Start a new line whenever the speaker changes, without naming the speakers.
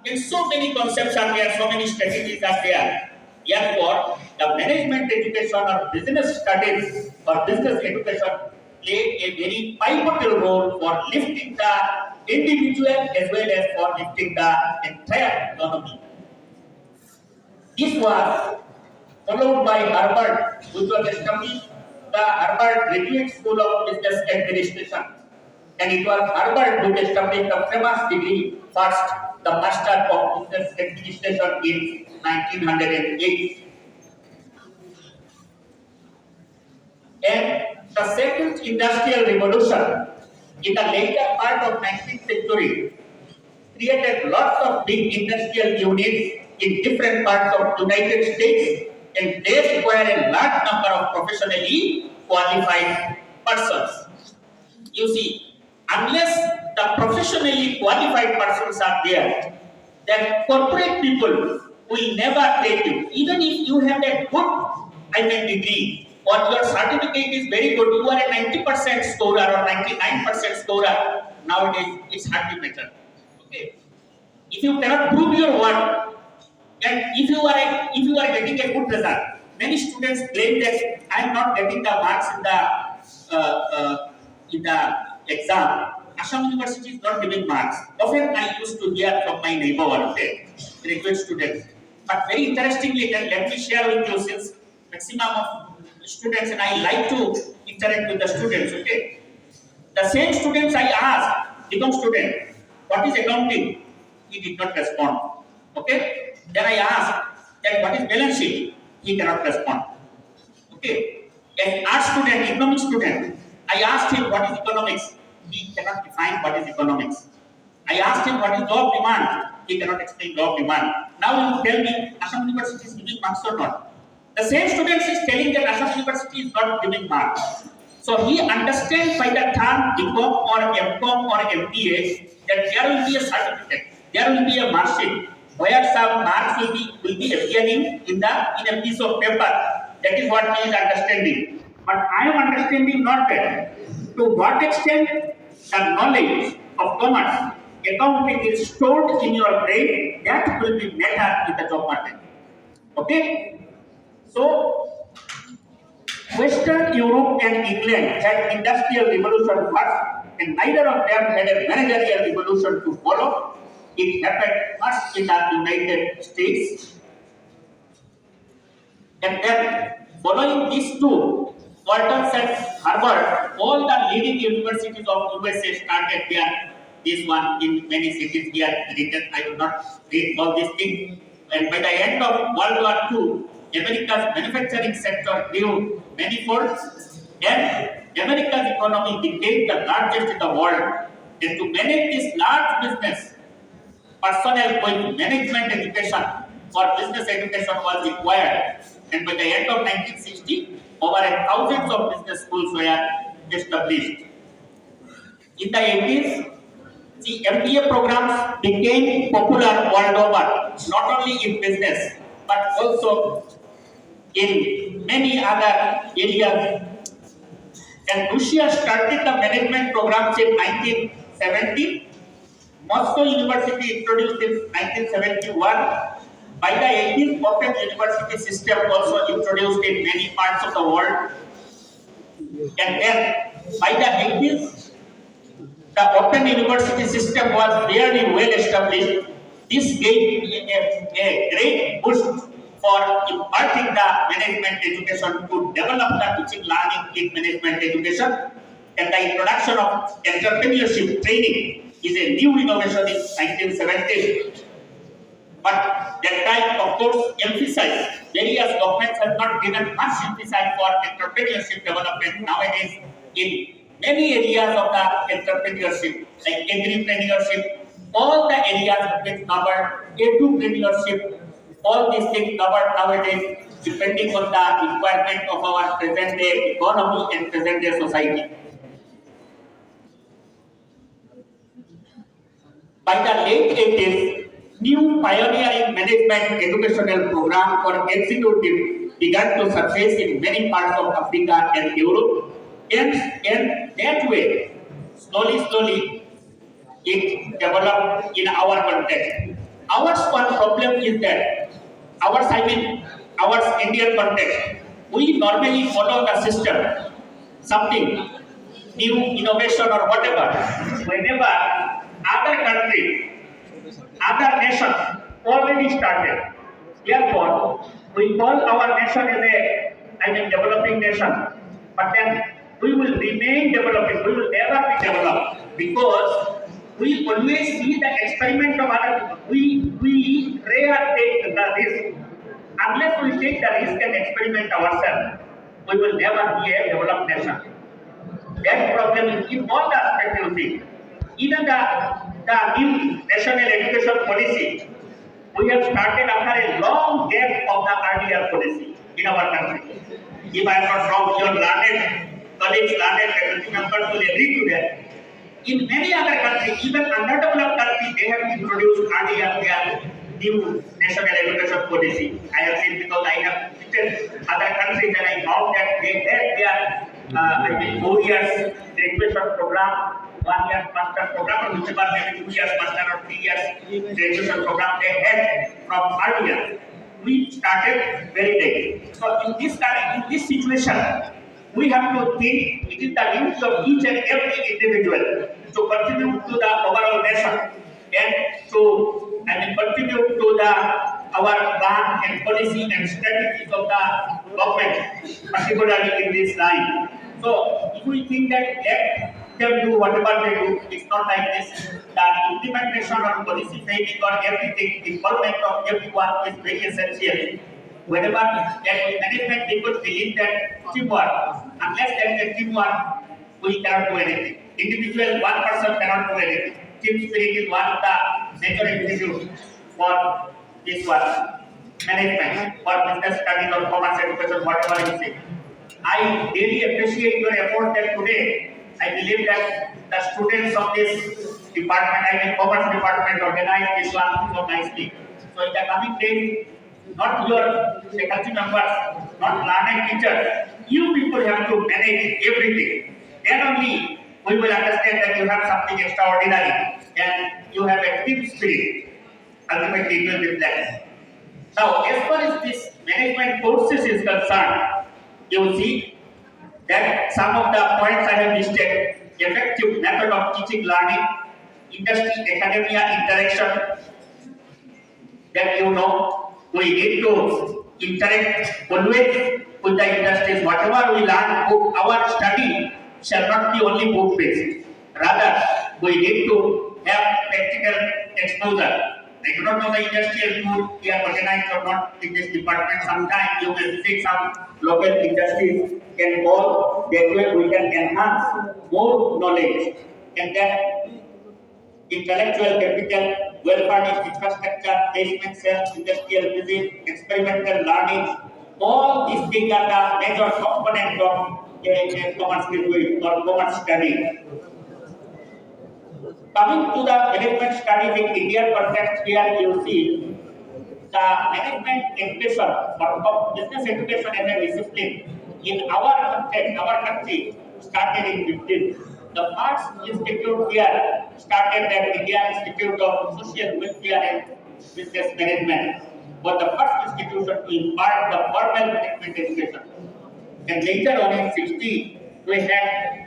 And so many concepts are there, so many strategies are there. Therefore, the management education or business studies or business education play a very pivotal role for lifting the individual as well as for lifting the entire economy. This was followed by Harvard, which was established the Harvard Graduate School of Business Administration. And it was Harvard who established the famous degree first, the Master of Business Administration in 1908. And the second industrial revolution in the later part of 19th century created lots of big industrial units in different parts of United States, and they require a large number of professionally qualified persons. You see, unless the professionally qualified persons are there, then corporate people will never take you. Even if you have a good degree or your certificate is very good, you are a 90% scorer or 99% scorer, nowadays it's hardly better. Okay. If you cannot prove your work, and if you are getting a good result, many students claim that I am not getting the marks in the exam. Assam University is not giving marks. Often I used to hear from my neighbor one day, graduate students. But very interestingly, then let me share with you, since maximum of students and I like to interact with the students. Okay, the same students I asked, become student, what is accounting? He did not respond. Okay. Then I asked that what is balance sheet? He cannot respond. Okay. An art student, economics student, I asked him what is economics. He cannot define what is economics. I asked him what is law of demand. He cannot explain law of demand. Now you tell me Assam University is giving marks or not? The same student is telling that Assam University is not giving marks. So he understands by the term BCom or MCom or MBA that there will be a certificate, there will be a mark sheet where some marks will be appearing in a piece of paper. That is what he is understanding. But I am understanding not that. To what extent the knowledge of commerce, accounting is stored in your brain, that will be better in the job market. Okay? So, Western Europe and England had industrial revolution first, and neither of them had a managerial revolution to follow. It happened first in the United States, and then following these two, Walter said Harvard, all the leading universities of USA started there. This one in many cities here written. I will not read all these things. And by the end of World War II, America's manufacturing sector grew manifold, and America's economy became the largest in the world. And to manage this large business, personnel with management education or business education was required. And by the end of 1960, over thousands of business schools were established. In the 80s, the MBA programs became popular world over, not only in business, but also in many other areas. And Russia started the management programs in 1970. Moscow University introduced in 1971. By the 80s, open university system also introduced in many parts of the world. And then by the 80s, the open university system was very well established. This gave a great boost for imparting the management education to develop the teaching learning in management education. And the introduction of entrepreneurship training is a new innovation in 1970s. But that time, of course, emphasized, various governments have not given much emphasis for entrepreneurship development nowadays in many areas of the entrepreneurship, like agripreneurship, all the areas have been covered, edupreneurship, all these things covered nowadays, depending on the requirement of our present day economy and present day society. By the late 80s, new pioneering management educational program for executive began to surface in many parts of Africa and Europe, and that way, slowly, it developed in our context. Our one problem is that I mean, our Indian context, we normally follow the system, something new innovation or whatever. Whenever other country, other nations already started, therefore we call our nation as developing nation. But then we will remain developing. We will never be developed because we always see the experiment of other people. We rare take the risk. Unless we take the risk and experiment ourselves, we will never be a developed nation. That problem is in all the aspects you see. Even the new national education policy, we have started after a long gap of the earlier policy in our country. If I am not wrong, your learned colleagues, learned faculty members will agree to that. In many other countries, even underdeveloped countries, they have introduced earlier their new national education policy. I have seen because I have visited other countries and I found that they had their 4 years graduation program, 1 year master program, or whichever maybe 2 years master or 3 years graduation program they had from earlier. We started very late. So in this situation, we have to think it is the duty of each and every individual to contribute to the overall nation and to contribute to the our plan and policy and strategies of the government, particularly in this line. So if we think that let them do whatever they do, it's not like this. The implementation of policy framing or everything, involvement of everyone is very essential. Whenever management people believe that teamwork, unless there is a teamwork, we cannot do anything. Individual, one person cannot do anything. Team spirit is one of the major institute for this one. Management, for business studies or commerce education, whatever you say. I really appreciate your effort that today I believe that the students of this department, commerce department, organized this one so nicely. So in the coming days, not your faculty members, not learned teachers, you people have to manage everything. Then only we will understand that you have something extraordinary and you have a team spirit. Ultimately, it will reflect. Now, as far as this management courses is concerned, you will see that some of the points I have listed, effective method of teaching learning, industry academia interaction, that we need to interact always with the industries. Whatever we learn, our study shall not be only book based. Rather, we need to have practical exposure. I do not know the industrial tour we are organized or not in this department. Sometimes you will visit some local industries and all that way we can enhance more knowledge and then intellectual capital, well-furnished infrastructure, placement cells, industrial visit, experimental learning. All these things are the major components of a commerce graduate or commerce study. Coming to the management studies in Indian context, here you see the management education or business education as a discipline in our context, our country started in 15. The first institute here started at Indian Institute of Social Welfare and Business Management was the first institution to impart the formal management education. And later on in 60, we had